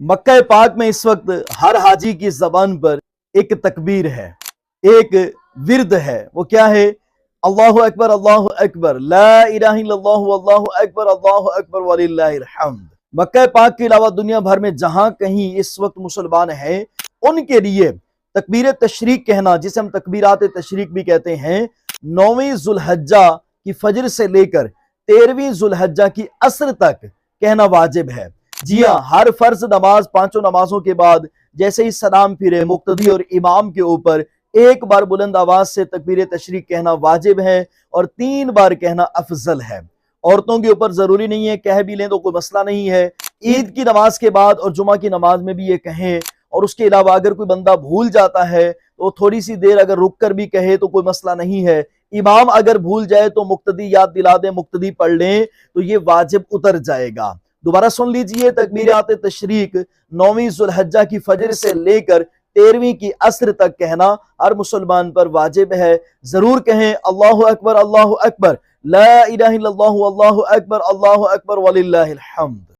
मक्का पाक में इस वक्त हर हाजी की जबान पर एक तकबीर है, एक विर्द है। वो क्या है? अल्लाहु अकबर, ला इलाहा इल्लल्लाहु अल्लाहु अकबर वलिल्लाहिल हम्द। मक्का पाक के अलावा दुनिया भर में जहां कहीं इस वक्त मुसलमान हैं, उनके लिए तकबीर तशरीक कहना, जिसे हम तकबीरात तशरीक भी कहते हैं, 9वीं जुल्हज्जा की फजर से लेकर 13वीं जुल्हज्जा की असर तक कहना वाजिब है। जी हाँ, हर फर्ज नमाज, पांचों नमाजों के बाद जैसे ही सलाम फिरे, मुक्तदी और इमाम के ऊपर एक बार बुलंद आवाज से तकबीर तशरीक कहना वाजिब है और 3 बार कहना अफजल है। औरतों के ऊपर जरूरी नहीं है, कह भी लें तो कोई मसला नहीं है। ईद की नमाज के बाद और जुमा की नमाज में भी ये कहें, और उसके अलावा अगर कोई बंदा भूल जाता है तो थोड़ी सी देर अगर रुक कर भी कहे तो कोई मसला नहीं है। इमाम अगर भूल जाए तो मुक्तदी याद दिला दे, मुक्तदी पढ़ लें तो ये वाजिब उतर जाएगा। दोबारा सुन लीजिए, तकबीरात तशरीक 9वीं जुल्हज्जा की फजर से लेकर 13वीं की असर तक कहना हर मुसलमान पर वाजिब है। जरूर कहें अल्लाहु अकबर, ला इलाहा इल्लल्लाहु अल्लाहु अकबर वलिल्लाहिल हम्द।